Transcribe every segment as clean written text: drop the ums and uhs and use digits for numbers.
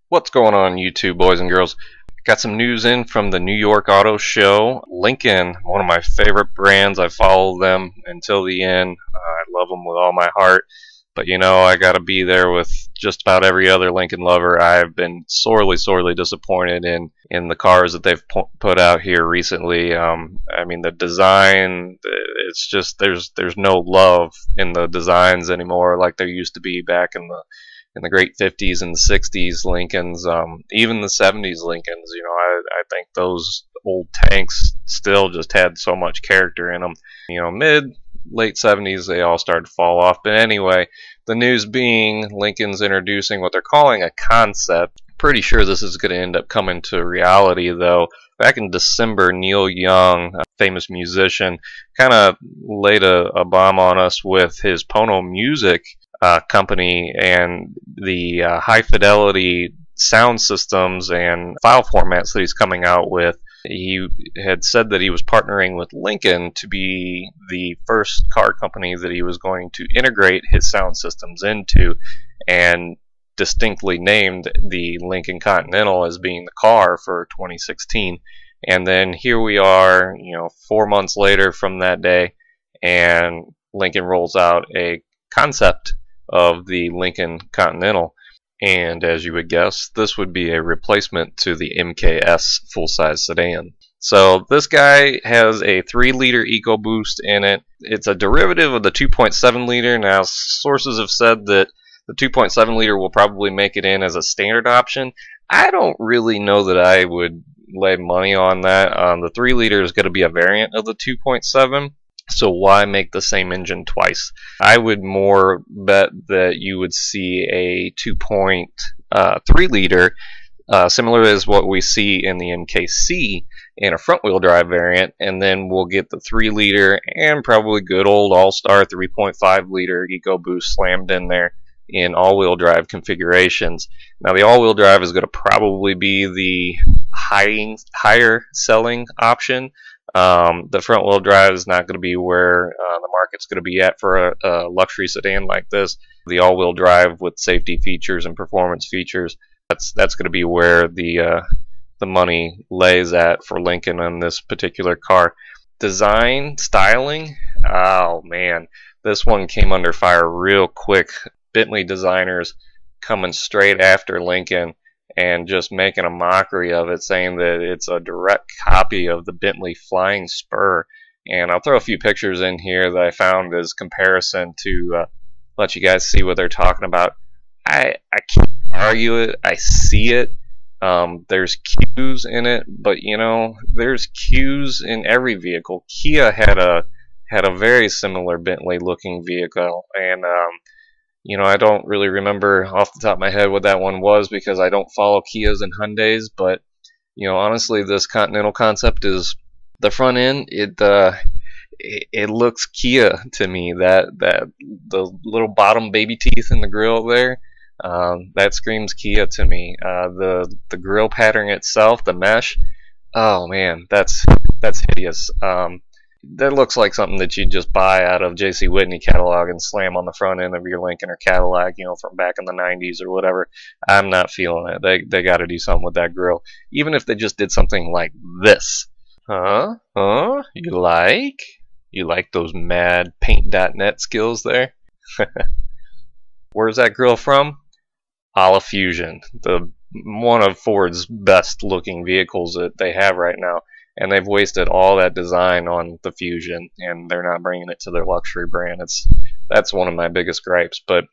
What's going on, YouTube boys and girls? Got some news in from the New York Auto Show. Lincoln, one of my favorite brands. I follow them until the end. I love them with all my heart. But you know, I gotta be there with just about every other Lincoln lover. I've been sorely disappointed in the cars that they've put out here recently. I mean, the design, it's just there's no love in the designs anymore like there used to be back in the great 50s and 60s Lincolns, even the 70s Lincolns. You know, I think those old tanks still just had so much character in them. You know, late 70s they all started to fall off. But anyway, the news being Lincoln's introducing what they're calling a concept. Pretty sure this is going to end up coming to reality though. Back in December, Neil Young, a famous musician, kind of laid a bomb on us with his Pono Music company and the high fidelity sound systems and file formats that he's coming out with. He had said that he was partnering with Lincoln to be the first car company that he was going to integrate his sound systems into, and distinctly named the Lincoln Continental as being the car for 2016. And then here we are, you know, 4 months later from that day, and Lincoln rolls out a concept of the Lincoln Continental, and as you would guess, this would be a replacement to the MKS full-size sedan. So this guy has a 3-liter EcoBoost in it. It's a derivative of the 2.7 liter. Now, sources have said that the 2.7 liter will probably make it in as a standard option. I don't really know that I would lay money on that. The 3 liter is going to be a variant of the 2.7. So why make the same engine twice? I would more bet that you would see a 2.3 liter, similar as what we see in the MKC in a front-wheel drive variant, and then we'll get the 3 liter and probably good old all-star 3.5 liter EcoBoost slammed in there in all-wheel drive configurations. Now the all-wheel drive is going to probably be the higher selling option. The front wheel drive is not going to be where the market's going to be at for a luxury sedan like this. The all-wheel drive with safety features and performance features, that's going to be where the money lays at for Lincoln on this particular car. Design, styling, oh man, this one came under fire real quick. Bentley designers coming straight after Lincoln and just making a mockery of it, saying that it's a direct copy of the Bentley Flying Spur. And I'll throw a few pictures in here that I found as comparison to let you guys see what they're talking about. I can't argue it. I see it. There's cues in it, but you know, there's cues in every vehicle. Kia had a very similar Bentley looking vehicle, and you know, I don't really remember off the top of my head what that one was because I don't follow Kias and Hyundais, but you know, honestly, this Continental concept is the front end. It looks Kia to me. That the little bottom baby teeth in the grill there, that screams Kia to me. The grill pattern itself, the mesh, oh man, that's hideous. That looks like something that you'd just buy out of J.C. Whitney catalog and slam on the front end of your Lincoln or Cadillac, you know, from back in the 90s or whatever. I'm not feeling it. They got to do something with that grill. Even if they just did something like this. Huh? You like those mad paint.net skills there? Where's that grill from? Ala Fusion, one of Ford's best looking vehicles that they have right now. And they've wasted all that design on the Fusion, and they're not bringing it to their luxury brand. That's one of my biggest gripes. But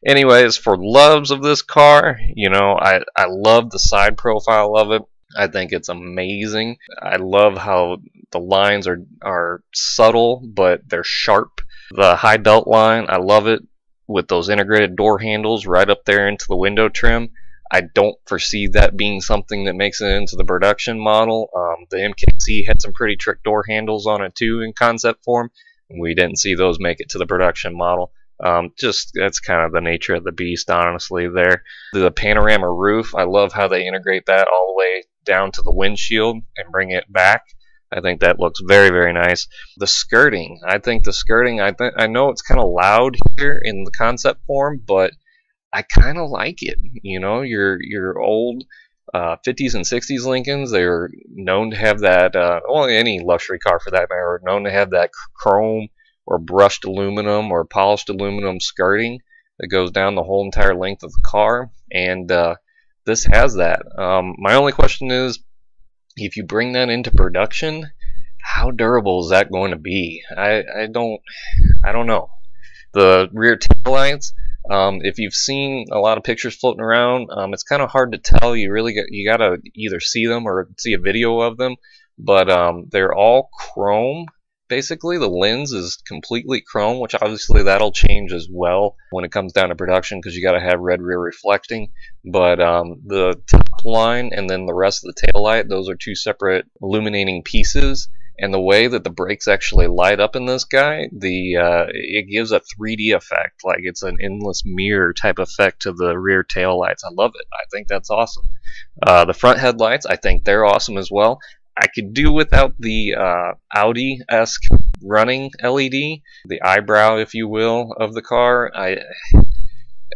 anyways, for loves of this car, you know, I love the side profile of it. I think it's amazing. I love how the lines are subtle, but they're sharp. The high belt line, I love it, with those integrated door handles right up there into the window trim. I don't foresee that being something that makes it into the production model. The MKC had some pretty trick door handles on it too in concept form. We didn't see those make it to the production model. Just that's kind of the nature of the beast, honestly. There, the panorama roof, I love how they integrate that all the way down to the windshield and bring it back. I think that looks very nice. The skirting, I think the skirting, I know it's kind of loud here in the concept form, but I kind of like it. You know, your old 50s and 60s Lincolns, they're known to have that, well, any luxury car for that matter, are known to have that chrome or brushed aluminum or polished aluminum skirting that goes down the whole entire length of the car, and this has that. My only question is, if you bring that into production, how durable is that going to be? I don't know. The rear tail lights, if you've seen a lot of pictures floating around, it's kind of hard to tell. You gotta either see them or see a video of them. But they're all chrome. Basically, the lens is completely chrome, which obviously that'll change as well when it comes down to production because you got to have red rear reflecting. But the top line and then the rest of the tail light, those are two separate illuminating pieces. And the way that the brakes actually light up in this guy, it gives a 3D effect, like it's an endless mirror type effect to the rear tail lights. I love it. I think that's awesome. The front headlights, I think they're awesome as well. I could do without the Audi-esque running LED, the eyebrow, if you will, of the car. I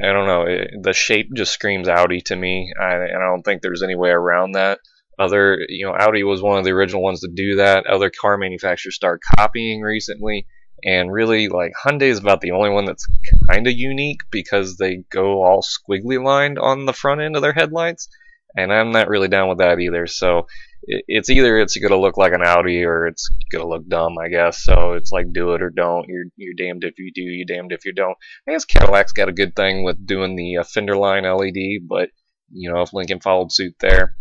don't know. The shape just screams Audi to me. I don't think there's any way around that. Audi was one of the original ones to do that. Other car manufacturers started copying recently, and really, like, Hyundai is about the only one that's kind of unique because they go all squiggly lined on the front end of their headlights, and I'm not really down with that either. So it's either it's gonna look like an Audi or it's gonna look dumb, I guess. So it's like do it or don't. You're damned if you do, you're damned if you don't. I guess Cadillac's got a good thing with doing the fender line LED, but if Lincoln followed suit there,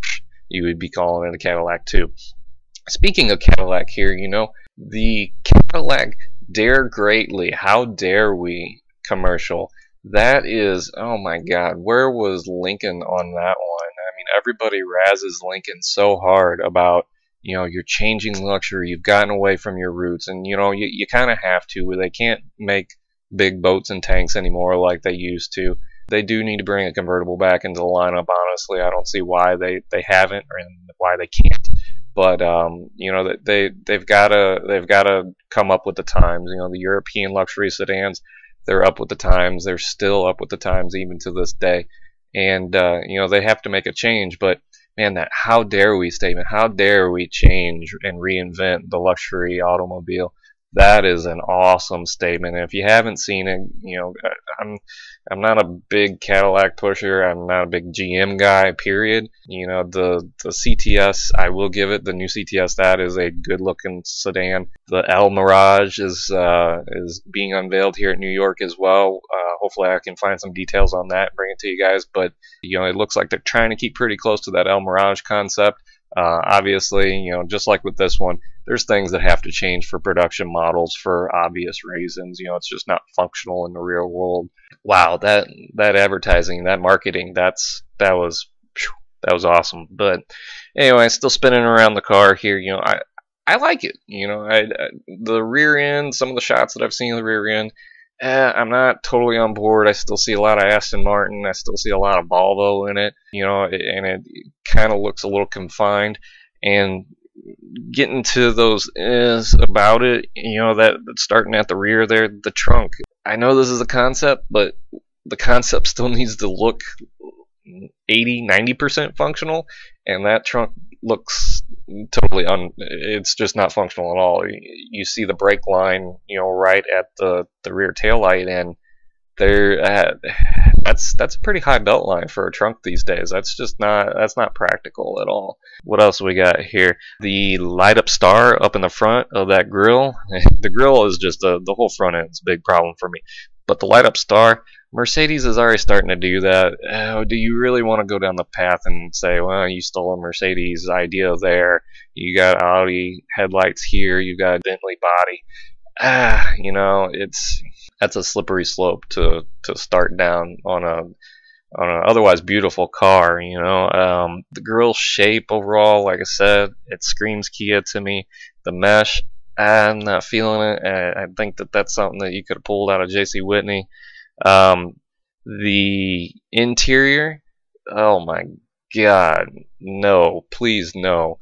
you would be calling it a Cadillac too. Speaking of Cadillac here, the Cadillac Dare Greatly, How Dare We commercial. That is, oh my God, where was Lincoln on that one? I mean, everybody razzes Lincoln so hard about, you're changing luxury, you've gotten away from your roots, and you kind of have to. They can't make big boats and tanks anymore like they used to. They do need to bring a convertible back into the lineup. Honestly, I don't see why they haven't or why they can't. But they've got to come up with the times. The European luxury sedans, they're up with the times. They're still up with the times even to this day. And they have to make a change. But man, that "how dare we" statement, how dare we change and reinvent the luxury automobile? That is an awesome statement. And if you haven't seen it, I'm not a big Cadillac pusher. I'm not a big GM guy, period. The CTS, I will give it, the new CTS, that is a good looking sedan. The El Mirage is being unveiled here at New York as well. Hopefully I can find some details on that and bring it to you guys. But it looks like they're trying to keep pretty close to that El Mirage concept. Obviously, just like with this one, there's things that have to change for production models for obvious reasons. It's just not functional in the real world. Wow, that advertising, that marketing, that was awesome. But anyway, still spinning around the car here. I like it. The rear end, some of the shots that I've seen of the rear end, I'm not totally on board. I still see a lot of Aston Martin. I still see a lot of Volvo in it. And it kind of looks a little confined. And getting to those is about it. That starting at the rear there, the trunk. I know this is a concept, but the concept still needs to look 80-90% functional, and that trunk looks totally it's just not functional at all. You see the brake line, right at the rear tail light, and that's a pretty high belt line for a trunk these days. That's not practical at all. What else we got here? The light up star up in the front of that grill. The grill is just the whole front end is a big problem for me. But the light up star, Mercedes is already starting to do that. Do you really want to go down the path and say, well, you stole a Mercedes idea there? You got Audi headlights here. You got a Bentley body. That's a slippery slope to start down on an otherwise beautiful car. The grille shape overall, like I said, it screams Kia to me. The mesh, I'm not feeling it. I think that's something that you could have pulled out of J.C. Whitney. The interior, oh my God, no, please no.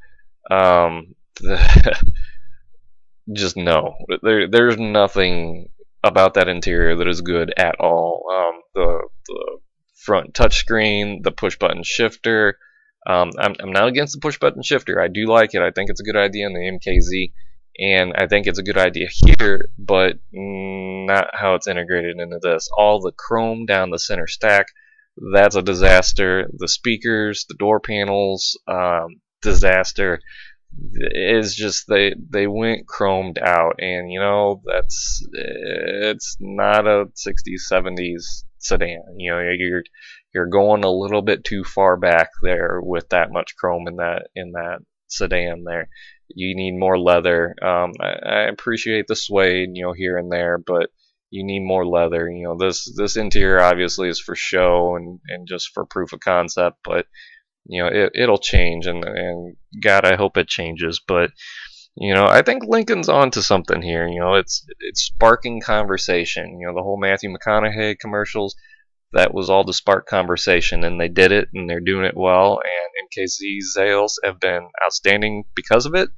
Just no. There's nothing about that interior that is good at all. The front touchscreen, the push button shifter. I'm not against the push button shifter. I do like it. I think it's a good idea in the MKZ, and I think it's a good idea here, but not how it's integrated into this. All the chrome down the center stack, that's a disaster. The speakers, the door panels, disaster. Is just they went chromed out, and you know it's not a 60s 70s sedan. You know, you're going a little bit too far back there with that much chrome in that sedan there. You need more leather. I appreciate the suede, you know, here and there, but you need more leather. You know, this interior obviously is for show and just for proof of concept, but you know it'll change, and God, I hope it changes. But you know, I think Lincoln's onto something here. You know, it's sparking conversation. You know, the whole Matthew McConaughey commercials, that was all to spark conversation, and they did it, and they're doing it well. And MKZ sales have been outstanding because of it.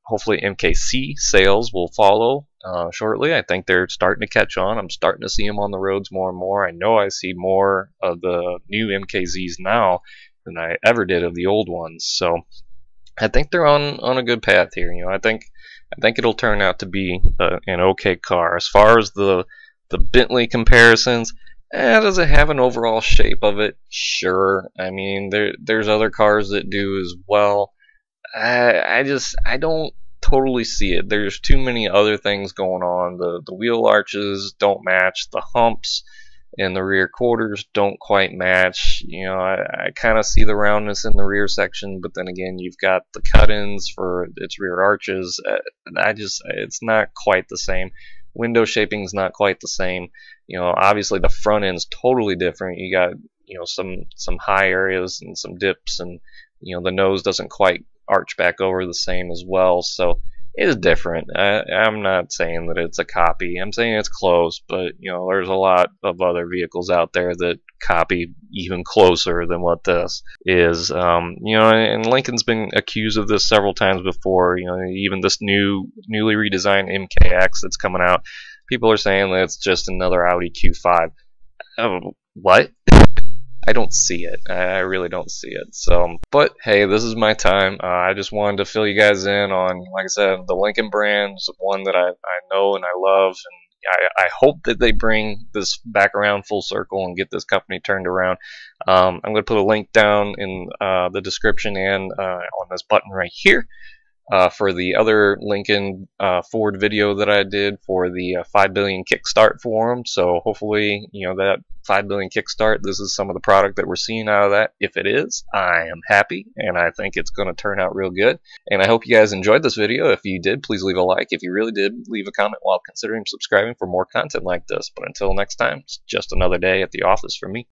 Hopefully MKC sales will follow shortly. I think they're starting to catch on. I'm starting to see them on the roads more and more. I know I see more of the new MKZs now than I ever did of the old ones. So I think they're on a good path here. You know, I think it'll turn out to be an okay car. As far as the Bentley comparisons, does it have an overall shape of it? Sure. I mean, there's other cars that do as well. I don't totally see it. There's too many other things going on. The wheel arches don't match. The humps and the rear quarters don't quite match. You know, I kind of see the roundness in the rear section, but then again, you've got the cut-ins for its rear arches. It's not quite the same. Window shaping's not quite the same. You know, obviously the front end's totally different. You got, you know, some high areas and some dips, and you know the nose doesn't quite arch back over the same as well. So it is different. I'm not saying that it's a copy. I'm saying it's close, but you know, there's a lot of other vehicles out there that copy even closer than what this is. You know, and Lincoln's been accused of this several times before. You know, even this newly redesigned MKX that's coming out, people are saying that it's just another Audi Q5. What? I don't see it. I really don't see it. So, but hey, this is my time. I just wanted to fill you guys in on, like I said, the Lincoln brand is one that I know and I love, and I hope that they bring this back around full circle and get this company turned around. I'm going to put a link down in the description and on this button right here. For the other Lincoln Ford video that I did for the 5 billion kickstart for them. So hopefully, you know, that 5 billion kickstart, this is some of the product that we're seeing out of that. If it is, I am happy, and I think it's going to turn out real good. And I hope you guys enjoyed this video. If you did, please leave a like. If you really did, leave a comment while considering subscribing for more content like this. But until next time, it's just another day at the office for me.